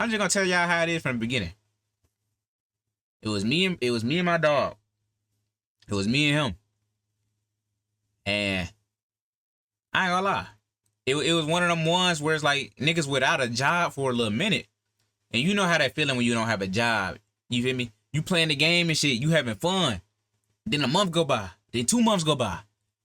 I'm just gonna tell y'all how it is from the beginning. It was me and my dog. It was me and him. And I ain't gonna lie. It was one of them ones where it's like niggas without a job for a little minute. And you know how that feeling when you don't have a job. You feel me? You playing the game and shit, you having fun. Then a month go by. Then 2 months go by.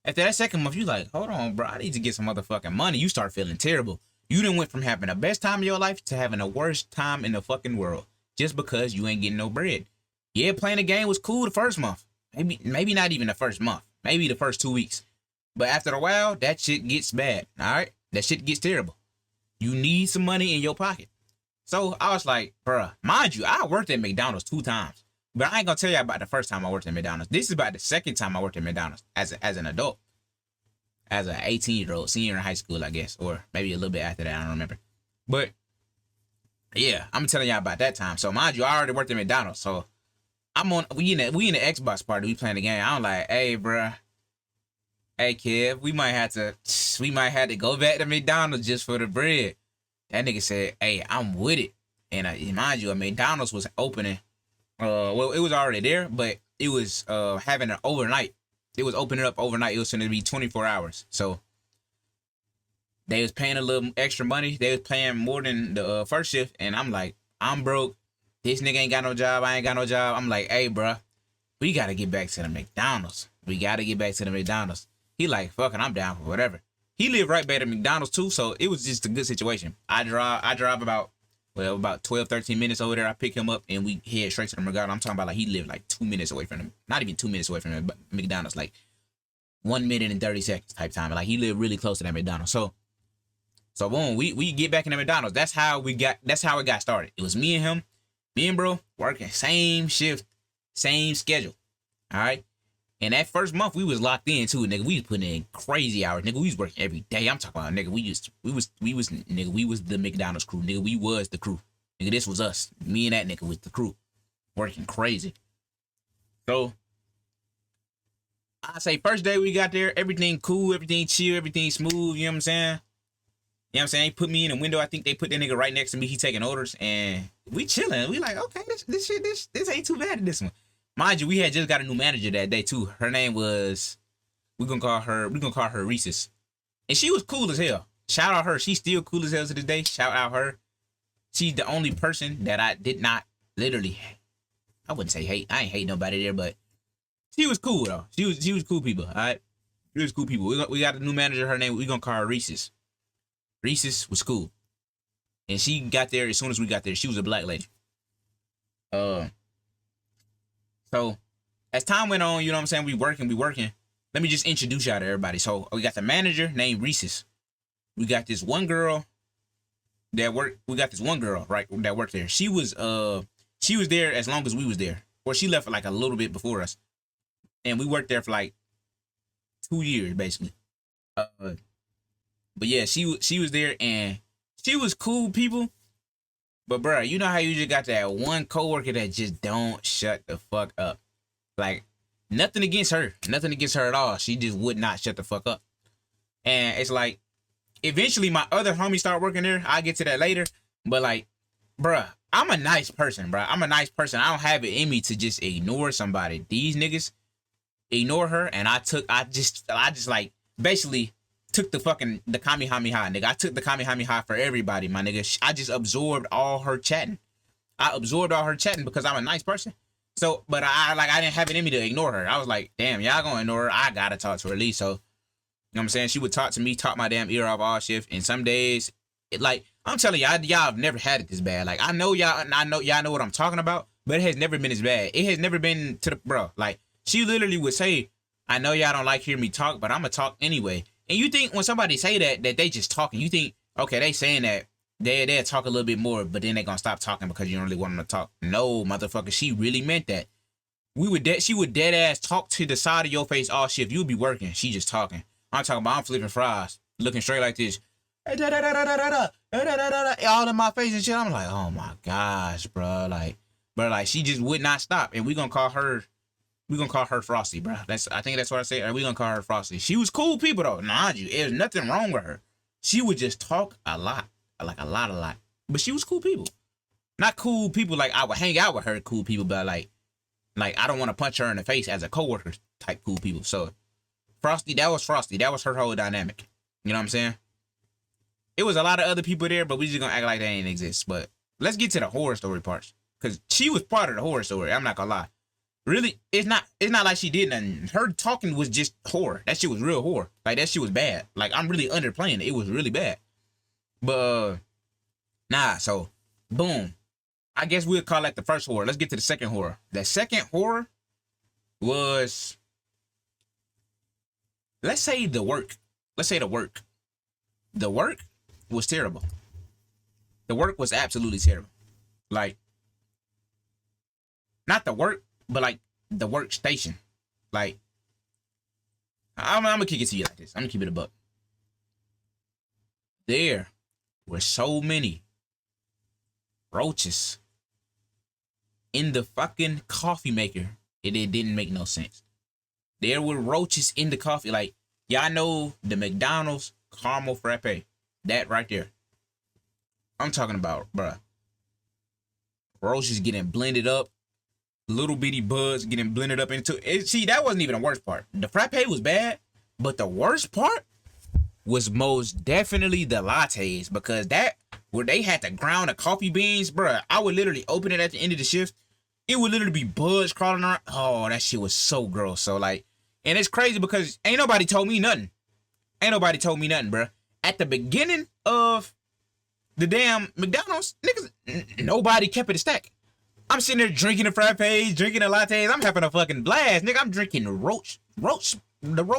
After that second month, you like, hold on, bro, I need to get some motherfucking money. You start feeling terrible. You done went from having the best time of your life to having the worst time in the fucking world. Just because you ain't getting no bread. Yeah, playing the game was cool the first month. Maybe not even the first month. Maybe the first 2 weeks. But after a while, that shit gets bad. All right? That shit gets terrible. You need some money in your pocket. So I was like, bruh, mind you, I worked at McDonald's 2 times. But I ain't gonna tell you about the first time I worked at McDonald's. This is about the second time I worked at McDonald's as an adult. As an 18-year-old, senior in high school, I guess. Or maybe a little bit after that, I don't remember. But, yeah, I'm telling y'all about that time. So mind you, I already worked at McDonald's. So we in the Xbox party, we playing the game. I'm like, hey, bruh. Hey, kid, we might have to go back to McDonald's just for the bread. That nigga said, hey, I'm with it. And mind you, McDonald's was opening. Well, it was already there, but it was having an overnight. It was opening up overnight. It was going to be 24 hours. So they was paying a little extra money. They was paying more than the first shift. And I'm like, I'm broke. This nigga ain't got no job. I ain't got no job. I'm like, hey, bruh, we got to get back to the McDonald's. We got to get back to the McDonald's. He like, fucking, I'm down for whatever. He lived right back at McDonald's too, so it was just a good situation. I drive about 12, 13 minutes over there. I pick him up and we head straight to the McDonald's. I'm talking about like he lived like 2 minutes away from him. Not even 2 minutes away from him, but McDonald's, like 1 minute and 30 seconds type time. Like he lived really close to that McDonald's. So boom, we get back in the McDonald's. That's how it got started. It was me and bro, working same shift, same schedule. All right. And that first month we was locked in too, nigga. We was putting in crazy hours, nigga. We was working every day. I'm talking about, nigga. We was the McDonald's crew, nigga. We was the crew, nigga. This was us. Me and that nigga was the crew, working crazy. So I say first day we got there, everything cool, everything chill, everything smooth. You know what I'm saying? You know what I'm saying? They put me in the window. I think they put that nigga right next to me. He taking orders, and we chilling. We like, okay, this ain't too bad in this one. Mind you, we had just got a new manager that day too. Her name was, we're gonna call her Reese's. And she was cool as hell. Shout out her. She's still cool as hell to this day. Shout out her. She's the only person that I did not literally, I wouldn't say hate. I ain't hate nobody there, but she was cool though. She was cool people. All right, she was cool people. We got a new manager. Her name, we gonna call her Reese's. Reese's was cool, and she got there as soon as we got there. She was a black lady. So as time went on, you know what I'm saying? We working. Let me just introduce y'all to everybody. So we got the manager named Reese's. We got this one girl that worked. We got this one girl, right, that worked there. She was there as long as we was there. Or she left for like a little bit before us. And we worked there for like 2 years basically. But yeah, she was there and she was cool people. But bro, you know how you just got that one coworker that just don't shut the fuck up. Like, nothing against her at all. She just would not shut the fuck up. And it's like, eventually my other homie started working there. I'll get to that later. But like, bruh, I'm a nice person, bruh. I'm a nice person. I don't have it in me to just ignore somebody. These niggas ignore her, and I just like basically took the Kamehameha, nigga. I took the Kamehameha for everybody, my nigga. I just absorbed all her chatting. Because I'm a nice person. So, but I didn't have it in me to ignore her. I was like, damn, y'all gonna ignore her. I gotta talk to her at least. So, you know what I'm saying? She would talk to me, talk my damn ear off all shift. And some days, I'm telling y'all have never had it this bad. Like, I know y'all know what I'm talking about, but it has never been as bad. It has never been to the, bro. Like, she literally would say, I know y'all don't like hearing me talk, but I'm gonna talk anyway. And you think when somebody say that they just talking, you think, okay, they saying that they'll talk a little bit more, but then they gonna stop talking because you don't really want them to talk. No, motherfucker, she really meant that. She would dead ass talk to the side of your face all shift. You would be working, she just talking. I'm talking about I'm flipping fries, looking straight like this, all in my face and shit. I'm like, oh my gosh, bro, like she just would not stop. And we gonna call her Frosty, bro. I think that's what I say. We gonna call her Frosty. She was cool people though. Mind you, there's nothing wrong with her. She would just talk a lot, like a lot. But she was cool people. Not cool people like I would hang out with her cool people, but like I don't want to punch her in the face as a coworker type cool people. So Frosty, that was Frosty. That was her whole dynamic. You know what I'm saying? It was a lot of other people there, but we just gonna act like they ain't exist. But let's get to the horror story parts. Cause she was part of the horror story. I'm not gonna lie. Really, it's not like she did nothing. Her talking was just horror. That shit was real horror. Like that shit was bad. Like I'm really underplaying it. It was really bad. But nah, so boom. I guess we'll call that the first horror. Let's get to the second horror. The second horror was, let's say the work. Let's say the work. The work was terrible. The work was absolutely terrible. Like, not the work, but like the workstation. Like, I'm gonna kick it to you like this. I'm gonna keep it a buck. There were so many roaches in the fucking coffee maker. It didn't make no sense. There were roaches in the coffee. Like, y'all know the McDonald's caramel frappe. That right there. I'm talking about, bruh. Roaches getting blended up. Little bitty bugs getting blended up into it. See, that wasn't even the worst part. The frappe was bad, but the worst part was most definitely the lattes, because that where they had to ground the coffee beans, bruh. I would literally open it at the end of the shift. It would literally be bugs crawling around. Oh, that shit was so gross. So like, and it's crazy because ain't nobody told me nothing. Ain't nobody told me nothing, bruh. At the beginning of the damn McDonald's, niggas, nobody kept it a stack. I'm sitting there drinking the frappes, drinking the lattes. I'm having a fucking blast, nigga. I'm drinking the roach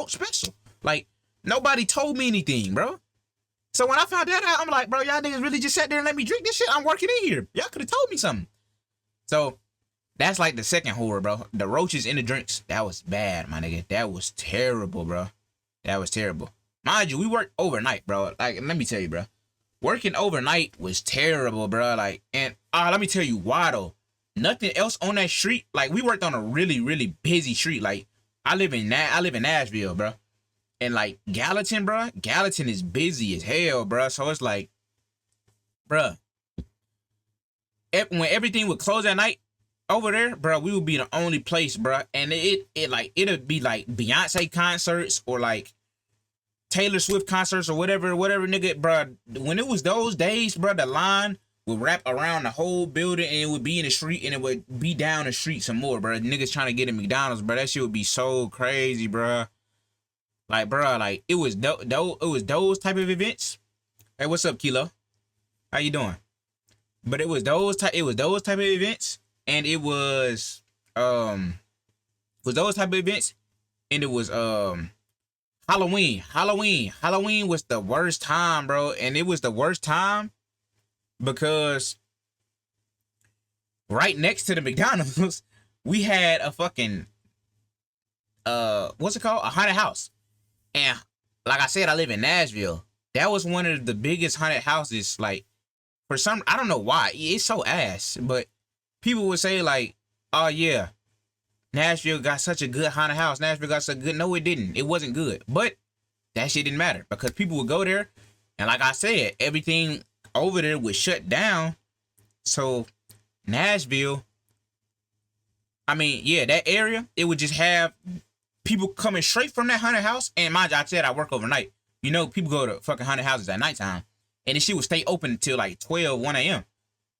special. Like, nobody told me anything, bro. So when I found that out, I'm like, bro, y'all niggas really just sat there and let me drink this shit? I'm working in here. Y'all could have told me something. So that's like the second horror, bro. The roaches in the drinks. That was bad, my nigga. That was terrible, bro. That was terrible. Mind you, we worked overnight, bro. Like, let me tell you, bro. Working overnight was terrible, bro. Like, and let me tell you why, though. Nothing else on that street. Like, we worked on a really, really busy street. Like, I live in Nashville, bro. And like Gallatin, bro. Gallatin is busy as hell, bro. So it's like, bro, when everything would close at night over there, bro, we would be the only place, bro. And it'd be like Beyonce concerts or like Taylor Swift concerts or whatever, nigga, bro. When it was those days, bro, the line would wrap around the whole building and it would be in the street and it would be down the street some more, bro. Niggas trying to get in McDonald's, bro. That shit would be so crazy, bro. Like, bro, like it was those type of events. Hey, what's up, Kilo? How you doing? But it was those type of events, and it was those type of events, and it was Halloween. Halloween was the worst time, bro, and it was the worst time because right next to the McDonald's, we had a fucking what's it called? A haunted house. And like I said, I live in Nashville. That was one of the biggest haunted houses. Like, for some, I don't know why. It's so ass. But people would say like, oh yeah, Nashville got such a good haunted house. Nashville got so good. No, it didn't. It wasn't good. But that shit didn't matter because people would go there. And like I said, everything over there was shut down. So Nashville, I mean, yeah, that area, it would just have people coming straight from that haunted house. And mind you, I said I work overnight. You know, people go to fucking haunted houses at nighttime. And the shit would stay open until like 12, 1 a.m.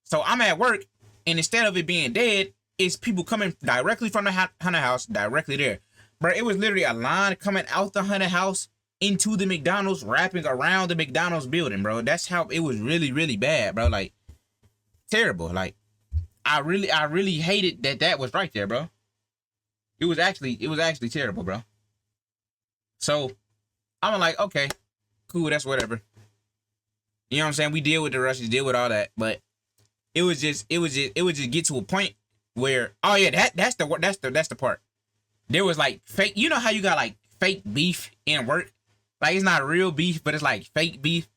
So I'm at work. And instead of it being dead, it's people coming directly from the haunted house, directly there. Bro, it was literally a line coming out the haunted house into the McDonald's, wrapping around the McDonald's building, bro. That's how it was really, really bad, bro. Like, terrible. Like, I really hated that was right there, bro. It was actually terrible, bro. So I'm like, okay, cool, that's whatever. You know what I'm saying? We deal with the rushes, deal with all that, but it would just get to a point where, oh yeah, that's the part. There was like fake, you know how you got like fake beef in work? Like, it's not real beef, but it's like fake beef.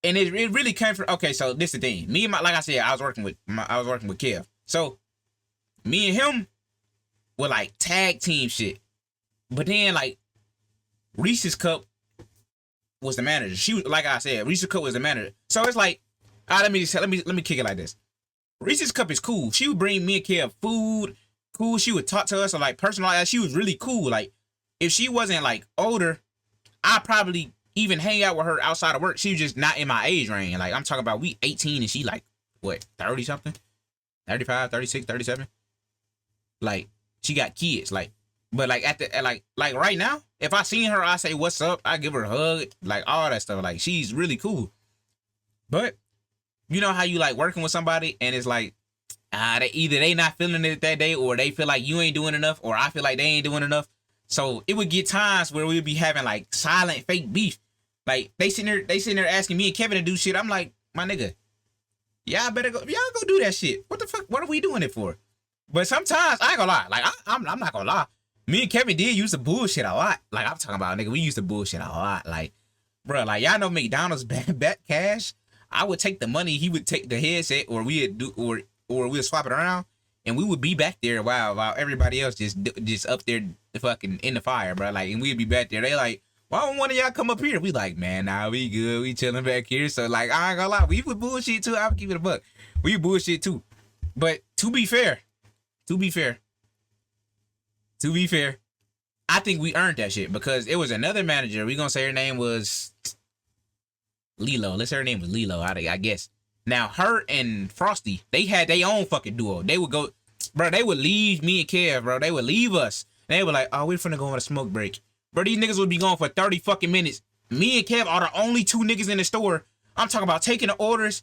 And it really came from, okay, so this is the thing. Me and like I said, I was working with Kev. So me and him were like tag team shit. But then like Reese's Cup was the manager. She was, like I said, Reese's Cup was the manager. So it's like, let me kick it like this. Reese's Cup is cool. She would bring me and Kev food. Cool. She would talk to us or like personalized. She was really cool. Like if she wasn't like older, I probably even hang out with her outside of work. She was just not in my age range. Like I'm talking about we 18 and she like what 30 something, 35, 36, 37. Like she got kids. Like but like at the like right now, if I seen her, I say what's up. I give her a hug. Like all that stuff. Like she's really cool. But you know how you like working with somebody and it's like they not feeling it that day or they feel like you ain't doing enough or I feel like they ain't doing enough. So it would get times where we'd be having like silent fake beef. Like they sitting there asking me and Kevin to do shit. I'm like, my nigga, y'all go do that shit. What the fuck? What are we doing it for? But sometimes I ain't gonna lie. Like I'm not gonna lie. Me and Kevin did used to bullshit a lot. Like I'm talking about, nigga, we used to bullshit a lot. Like, bro, like y'all know McDonald's bet cash. I would take the money, he would take the headset, or we'd swap it around, and we would be back there while everybody else just up there fucking in the fire, bro. Like, and we'd be back there. They like, why don't one of y'all come up here? We like, man, nah, we good. We chilling back here. So like, I ain't gonna lie, we would bullshit too. I'll keep it a buck. We bullshit too. But to be fair, I think we earned that shit because it was another manager. We gonna say her name was Lilo. Let's say her name was Lilo, I guess. Now, her and Frosty, they had their own fucking duo. They would go, bro, they would leave me and Kev, bro. They would leave us. They were like, oh, we're finna go on a smoke break. Bro, these niggas would be gone for 30 fucking minutes. Me and Kev are the only two niggas in the store. I'm talking about taking the orders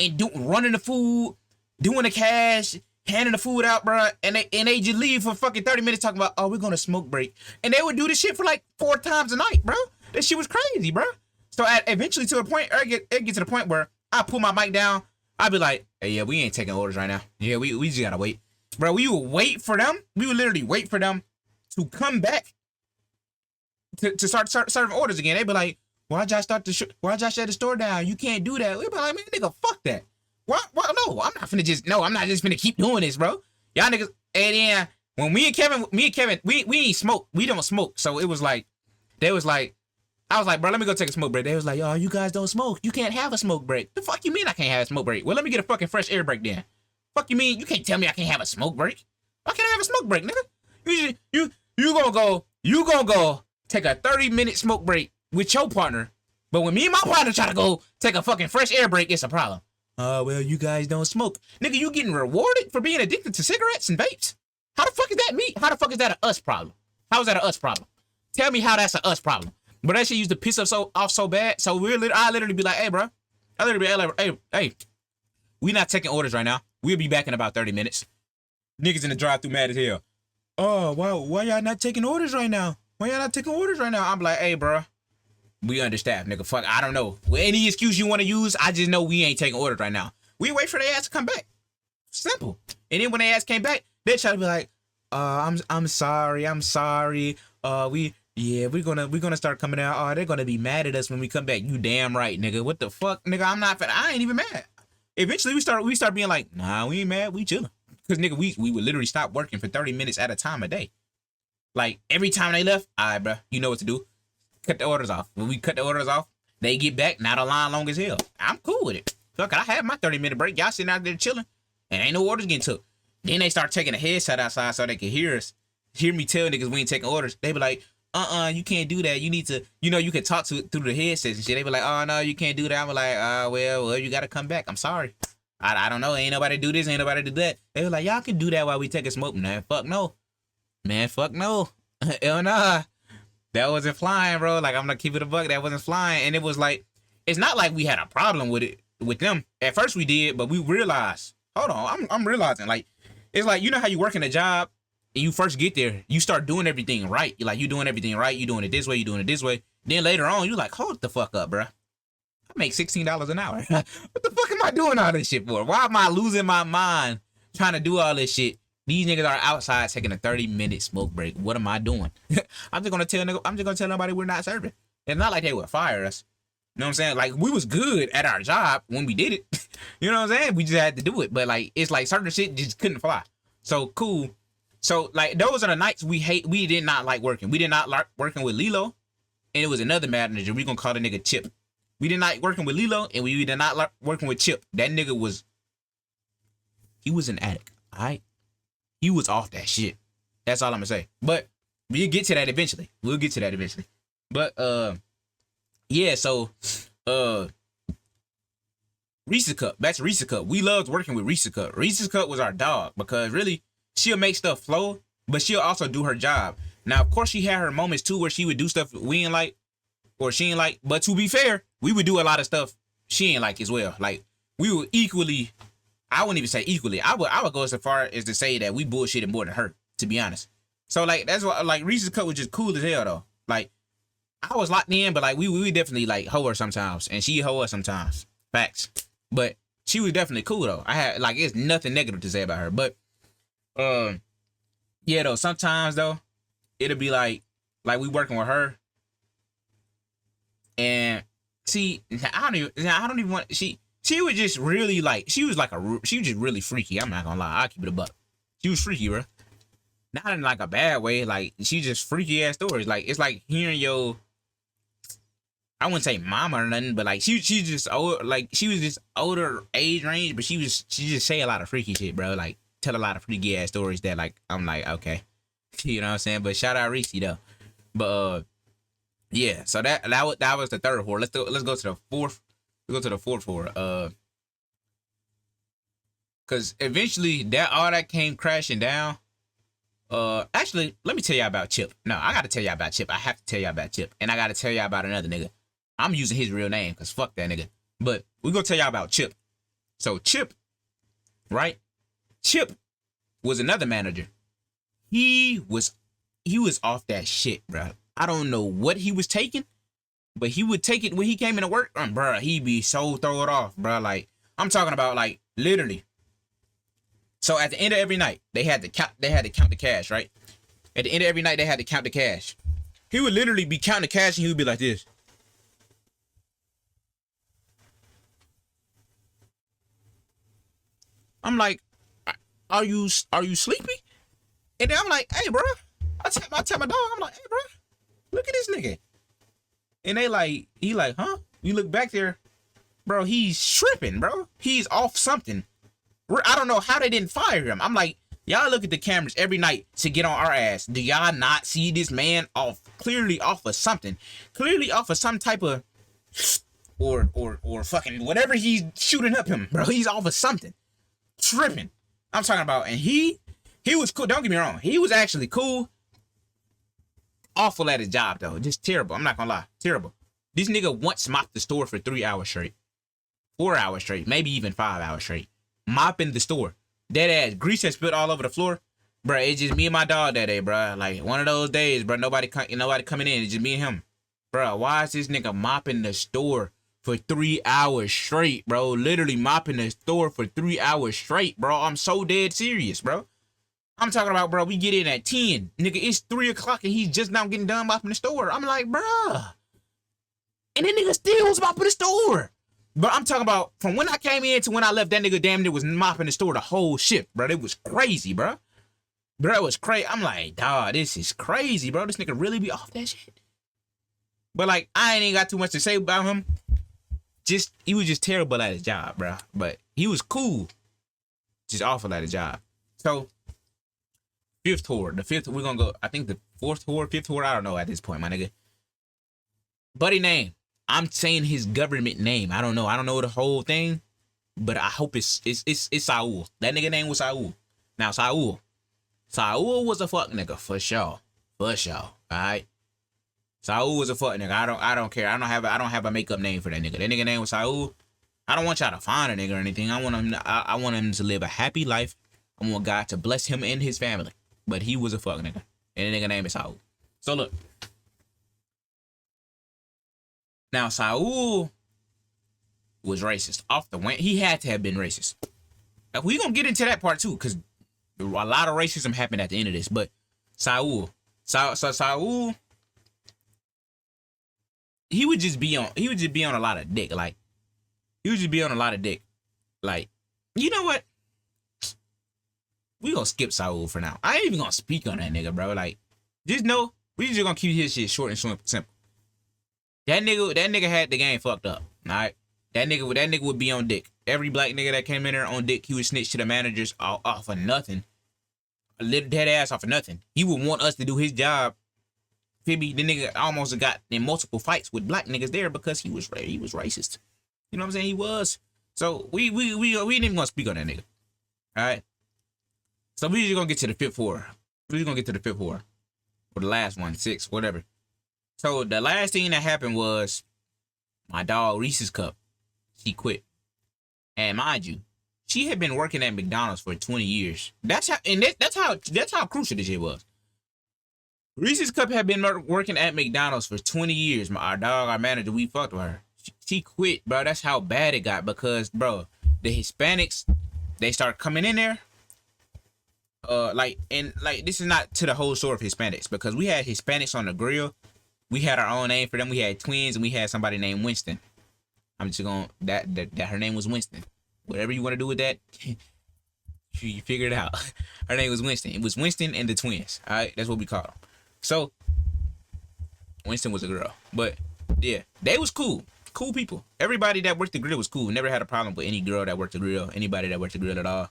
and running the food, doing the cash, handing the food out, bro. And they just leave for fucking 30 minutes talking about, oh, we're gonna smoke break. And they would do this shit for like 4 times a night, bro. That shit was crazy, bro. So eventually to a point, it gets to the point where I pull my mic down. I'd be like, hey, yeah, we ain't taking orders right now. Yeah, we just gotta wait. Bro, we would wait for them. We would literally wait for them to come back to start serving orders again. They'd be like, why'd y'all shut the store down? You can't do that. We'd be like, man, nigga, fuck that. What? No, I'm not just finna keep doing this, bro. Y'all niggas, and then when me and Kevin, we ain't smoke. We don't smoke. So it was like, they was like, I was like, bro, let me go take a smoke break. They was like, oh, you guys don't smoke. You can't have a smoke break. The fuck you mean I can't have a smoke break? Well, let me get a fucking fresh air break then. Fuck you mean you can't tell me I can't have a smoke break? Why can't I have a smoke break, nigga? You gonna go take a 30-minute smoke break with your partner, but when me and my partner try to go take a fucking fresh air break, it's a problem. Well, you guys don't smoke. Nigga, you getting rewarded for being addicted to cigarettes and vapes? How the fuck is that me? How the fuck is that an us problem? How is that an us problem? Tell me how that's an us problem. But that shit used to piss us off so bad. So I literally be like, hey, bro. I literally be like, hey, we not taking orders right now. We'll be back in about 30 minutes. Niggas in the drive-thru mad as hell. Oh, why y'all not taking orders right now? Why y'all not taking orders right now? I'm like, hey, bro. We understaffed, nigga. Fuck, I don't know. With any excuse you want to use, I just know we ain't taking orders right now. We wait for their ass to come back. Simple. And then when their ass came back, they try to be like, I'm sorry. We're gonna start coming out. Oh, they're gonna be mad at us when we come back. You damn right, nigga. What the fuck, nigga? I ain't even mad. Eventually, we start being like, nah, we ain't mad. We chilling. Cause nigga, we would literally stop working for 30 minutes at a time a day. Like every time they left, all right, bro, you know what to do. Cut the orders off. When we cut the orders off, they get back. Now the line long as hell. I'm cool with it. Fuck, I have my 30-minute break. Y'all sitting out there chilling, and ain't no orders getting took. Then they start taking a headset outside so they can hear me tell niggas we ain't taking orders. They be like, you can't do that. You need to, you can talk through the headsets and shit. They be like, oh, no, you can't do that. I'm like, well, you got to come back. I'm sorry. I don't know. Ain't nobody do this. Ain't nobody do that. They were like, y'all can do that while we take a smoke. Man, fuck no. Hell nah. That wasn't flying, bro. Like, I'm going to keep it a buck. That wasn't flying. And it was like, it's not like we had a problem with them. At first we did, but we realized, hold on, I'm realizing, like, it's like, you know how you work in a job and you first get there, you start doing everything right. You're doing everything right. You're doing it this way. You're doing it this way. Then later on, you're like, hold the fuck up, bro. I make $16 an hour. What the fuck am I doing all this shit for? Why am I losing my mind trying to do all this shit? These niggas are outside taking a 30-minute smoke break. What am I doing? I'm just gonna tell nobody we're not serving. It's not like they would fire us. You know what I'm saying? Like, we was good at our job when we did it. You know what I'm saying? We just had to do it. But like, it's like certain shit just couldn't fly. So cool. So like, those are the nights we did not like working. We did not like working with Lilo, and it was another manager. We gonna call the nigga Chip. We did not working with Lilo, and we did not like working with Chip. That nigga was He was an addict. All right. He was off that shit. That's all I'm gonna say. But we'll get to that eventually. But yeah, so Reese's Cup. That's Reese's Cup. We loved working with Reese's Cup. Reese's Cup was our dog because really she'll make stuff flow, but she'll also do her job. Now, of course, she had her moments too where she would do stuff we ain't like or she ain't like. But to be fair, we would do a lot of stuff she ain't like as well. Like we were equally. I wouldn't even say equally. I would go so far as to say that we bullshitted more than her, to be honest. So like that's what like Reese's Cup was just cool as hell though. Like I was locked in, but like we definitely like hoe her sometimes, and she hoe us sometimes. Facts. But she was definitely cool though. I had like it's nothing negative to say about her. But yeah though, sometimes though, it'll be like we working with her. And see, I don't even want she was just really like she was just really freaky. I'm not gonna lie, I'll keep it a buck. She was freaky, bro. Not in like a bad way. Like she just freaky ass stories. Like it's like hearing your, I wouldn't say mama or nothing, but like she just old, like she was just older age range, but she just say a lot of freaky shit, bro. Like tell a lot of freaky ass stories that like I'm like okay, you know what I'm saying. But shout out Reese though. But yeah, so that was the third horror. Let's go to the fourth. Let's go to the fourth horror. Cause eventually all that came crashing down. Actually, let me tell y'all about Chip. No, I gotta tell y'all about Chip. I have to tell y'all about Chip, and I gotta tell y'all about another nigga. I'm using his real name, cause fuck that nigga. But we gonna tell y'all about Chip. So Chip, right? Chip was another manager. He was off that shit, bro. I don't know what he was taking, but he would take it when he came into work, bro. He'd be so thrown off, bro. Like I'm talking about, like literally. So at the end of every night, they had to count the cash, right? At the end of every night, they had to count the cash. He would literally be counting the cash, and he would be like this. I'm like, are you sleepy? And then I'm like, hey, bro. I tell my dog, I'm like, hey, bro, look at this nigga. And he like, huh? You look back there, bro. He's tripping, bro. He's off something. I don't know how they didn't fire him. I'm like, y'all look at the cameras every night to get on our ass. Do y'all not see this man clearly off of something? Clearly off of some type of or fucking whatever he's shooting up him, bro. He's off of something. Tripping. I'm talking about, and he was cool. Don't get me wrong. He was actually cool. Awful at his job though. Just terrible. I'm not gonna lie. Terrible. This nigga once mopped the store for 3 hours straight. 4 hours straight. Maybe even 5 hours straight. Mopping the store. Dead ass. Grease had spilled all over the floor. Bro, it's just me and my dog that day, bro. Like, one of those days, bro. Nobody coming in. It's just me and him. Bro, why is this nigga mopping the store for 3 hours straight, bro? Literally mopping the store for 3 hours straight, bro. I'm so dead serious, bro. I'm talking about, bro, we get in at 10. Nigga, it's 3 o'clock and he's just now getting done mopping the store. I'm like, bro. And that nigga still was mopping the store. But I'm talking about from when I came in to when I left, that nigga damn near was mopping the store the whole shift, bro. It was crazy, bro. Bro, it was crazy. I'm like, dawg, this is crazy, bro. This nigga really be off that shit. But like, I ain't got too much to say about him. He was just terrible at his job, bro. But he was cool. Just awful at his job. So, fifth horror. We're gonna go, I think the fifth horror, I don't know at this point, my nigga. Buddy name. I'm saying his government name. I don't know the whole thing, but I hope it's Saul. That nigga name was Saul. Now Saul was a fuck nigga for sure. Alright. Saul was a fuck nigga. I don't care. I don't have a makeup name for that nigga. That nigga name was Saul. I don't want y'all to find a nigga or anything. I want him to live a happy life. I want God to bless him and his family. But he was a fuck nigga. And the nigga name is Saul. So look. Now, Saul was racist. Off the wing. He had to have been racist. Now, we're going to get into that part too, because a lot of racism happened at the end of this. But Saul, he would just be on a lot of dick. Like, you know what? We going to skip Saul for now. I ain't even going to speak on that nigga, bro. Like, just know, we just going to keep his shit short and simple. That nigga had the game fucked up. All right, that nigga would be on dick. every black nigga that came in there on dick, he would snitch to the managers off of nothing. A little dead ass off of nothing. He would want us to do his job. Feel me? The nigga almost got in multiple fights with black niggas there because he was racist. You know what I'm saying? He was. So we ain't even gonna speak on that nigga. All right. So we just gonna get to the fifth war. We're just gonna get to the fifth war, or the last one, 6, whatever. So the last thing that happened was my dog Reese's Cup. She quit, and mind you, she had been working at McDonald's for 20 years. That's how crucial this shit was. Reese's Cup had been working at McDonald's for 20 years. Our dog, our manager, we fucked with her. She quit, bro. That's how bad it got because, bro, the Hispanics, they start coming in there. This is not to the whole story of Hispanics because we had Hispanics on the grill. We had our own name for them. We had twins and we had somebody named Winston. I'm just going that her name was Winston. Whatever you want to do with that, you figure it out. Her name was Winston. It was Winston and the twins. All right, that's what we called them. So Winston was a girl, but yeah, they was cool people. Everybody that worked the grill was cool. Never had a problem with any girl that worked the grill. Anybody that worked the grill at all.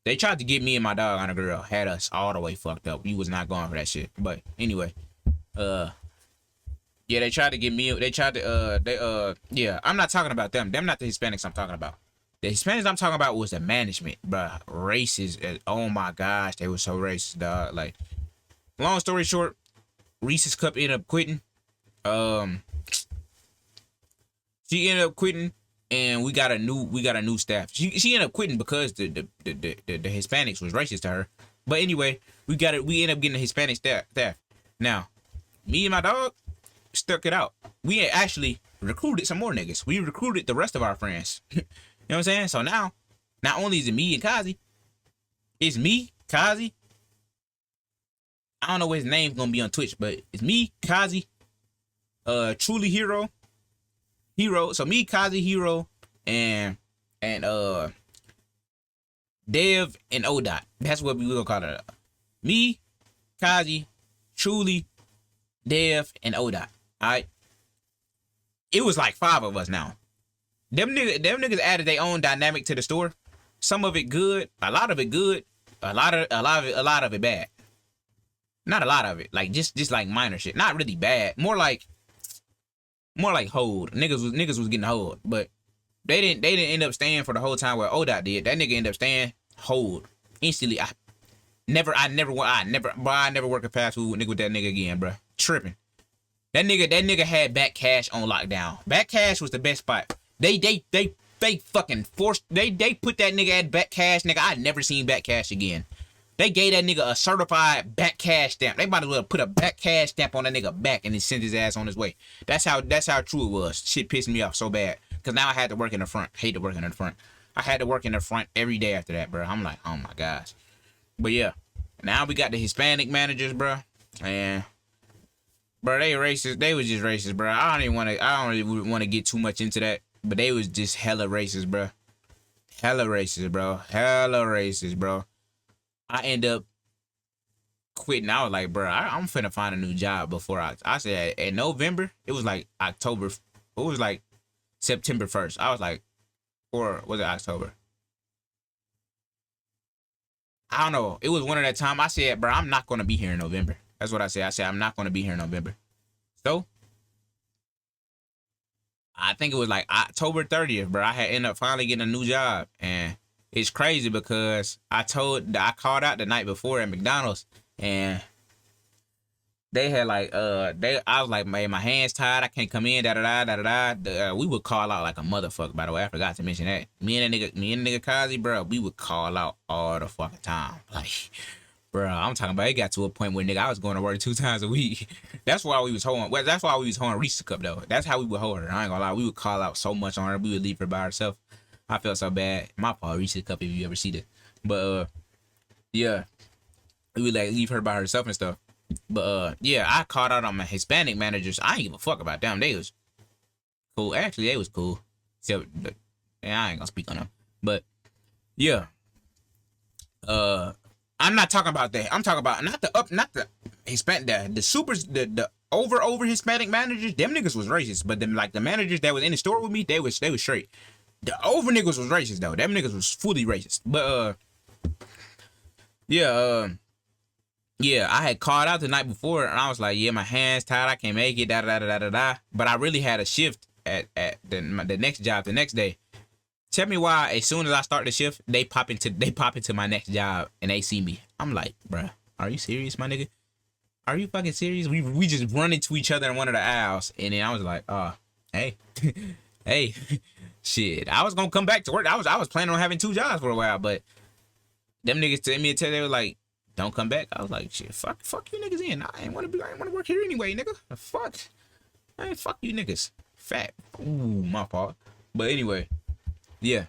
They tried to get me and my dog on a grill. Had us all the way fucked up. We was not going for that shit. But anyway, yeah, they tried to get me. They tried to, yeah, I'm not talking about them. Them not the Hispanics I'm talking about. The Hispanics I'm talking about was the management, bruh. Racist. Oh my gosh, they were so racist, dog. Like, long story short, Reese's Cup ended up quitting. She ended up quitting. And we got a new staff. She ended up quitting because the Hispanics was racist to her. But anyway, we ended up getting a Hispanic staff. Now, me and my dog stuck it out. We actually recruited some more niggas. We recruited the rest of our friends. You know what I'm saying? So now, not only is it me and Kazi, it's me, Kazi. I don't know what his name's gonna be on Twitch, but it's me, Kazi, Truly Hero. So me, Kazi, Hero, and Dev and ODOT. That's what we will call it. Me, Kazi, Truly, Dev, and ODOT. Alright. It was like 5 of us now. Them niggas added their own dynamic to the store. Some of it good, a lot of it good, a lot of it bad. Not a lot of it, like just like minor shit. Not really bad. More like hold. Niggas was getting hold, but they didn't end up staying for the whole time where ODOT did. That nigga ended up staying hold instantly. I never work a fast food nigga with that nigga again, bro. Tripping. That nigga had back cash on lockdown. Back cash was the best spot. They fucking forced. They put that nigga at back cash, nigga. I never seen back cash again. They gave that nigga a certified back cash stamp. They might as well put a back cash stamp on that nigga back and then send his ass on his way. That's how true it was. Shit pissed me off so bad. Cause now I had to work in the front. Hate to work in the front. I had to work in the front every day after that, bro. I'm like, oh my gosh. But yeah, now we got the Hispanic managers, bro. And bro, they racist. They was just racist, bro. I don't really want to get too much into that. But they was just hella racist, bro. Hella racist, bro. Hella racist, bro. I end up quitting. I was like, bro, I'm finna find a new job before I said in November. It was like October. It was like September 1st. I was like, or was it October? I don't know. It was one of that time I said, bro, I'm not going to be here in November. That's what I said. I said, I'm not going to be here in November. So I think it was like October 30th, bro. I had ended up finally getting a new job. And it's crazy because I called out the night before at McDonald's and they had like I was like, man, my hands tied, I can't come in, we would call out like a motherfucker, by the way. I forgot to mention that. Me and the nigga Kazi, bro, we would call out all the fucking time. Like, bro, I'm talking about it got to a point where nigga I was going to work 2 times a week. That's why we was holding Reese's Cup though. That's how we would hold her. I ain't gonna lie, we would call out so much on her, we would leave her by herself. I felt so bad. My fault, Reese's Cup, if you ever see that. But yeah, we would like leave her by herself and stuff. But yeah, I called out on my Hispanic managers. I ain't give a fuck about them. They was cool. Actually, they was cool. Except, I ain't gonna speak on them. But yeah, I'm not talking about that. I'm talking about not the Hispanic, the over Hispanic managers. Them niggas was racist. But them like the managers that was in the store with me, they was straight. The over niggas was racist though. Them niggas was fully racist. But yeah, yeah, I had called out the night before, and I was like, yeah, my hands tied, I can't make it, da da da da da da. But I really had a shift at the next job the next day. Tell me why? As soon as I start the shift, they pop into my next job, and they see me. I'm like, bruh, are you serious, my nigga? Are you fucking serious? We just run into each other in one of the aisles, and then I was like, hey, hey, shit. I was gonna come back to work. I was planning on having 2 jobs for a while, but them niggas tell me they were like, don't come back. I was like, shit, fuck you niggas in. I ain't wanna work here anyway, nigga. Fuck. Fuck you niggas. Fat. Ooh, my fault. But anyway, yeah.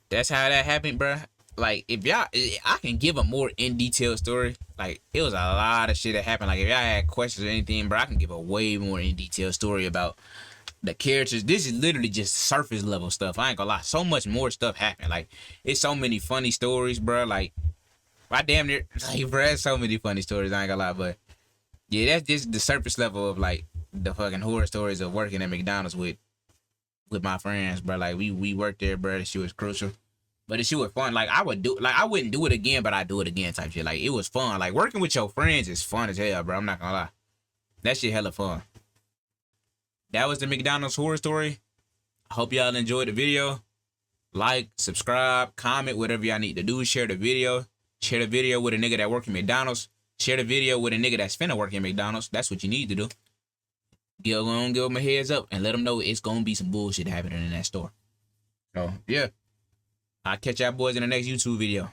That's how that happened, bruh. Like, if y'all, I can give a more in detail story. Like, it was a lot of shit that happened. Like, if y'all had questions or anything, bro, I can give a way more in detail story about the characters. This is literally just surface level stuff. I ain't gonna lie. So much more stuff happened. Like, it's so many funny stories, bro. Like, I damn near, like, bro, there's so many funny stories. I ain't gonna lie, but yeah, that's just the surface level of like the fucking horror stories of working at McDonald's with my friends, bro. Like, we worked there, bro. That shit was crucial. But the shit was fun. Like, I wouldn't do it again, but I'd do it again type shit. Like, it was fun. Like, working with your friends is fun as hell, bro. I'm not gonna lie. That shit hella fun. That was the McDonald's horror story. I hope y'all enjoyed the video. Like, subscribe, comment, whatever y'all need to do. Share the video. Share the video with a nigga that work at McDonald's. Share the video with a nigga that's finna work at McDonald's. That's what you need to do. Give them a heads up and let them know it's gonna be some bullshit happening in that store. So, yeah. I'll catch y'all boys in the next YouTube video.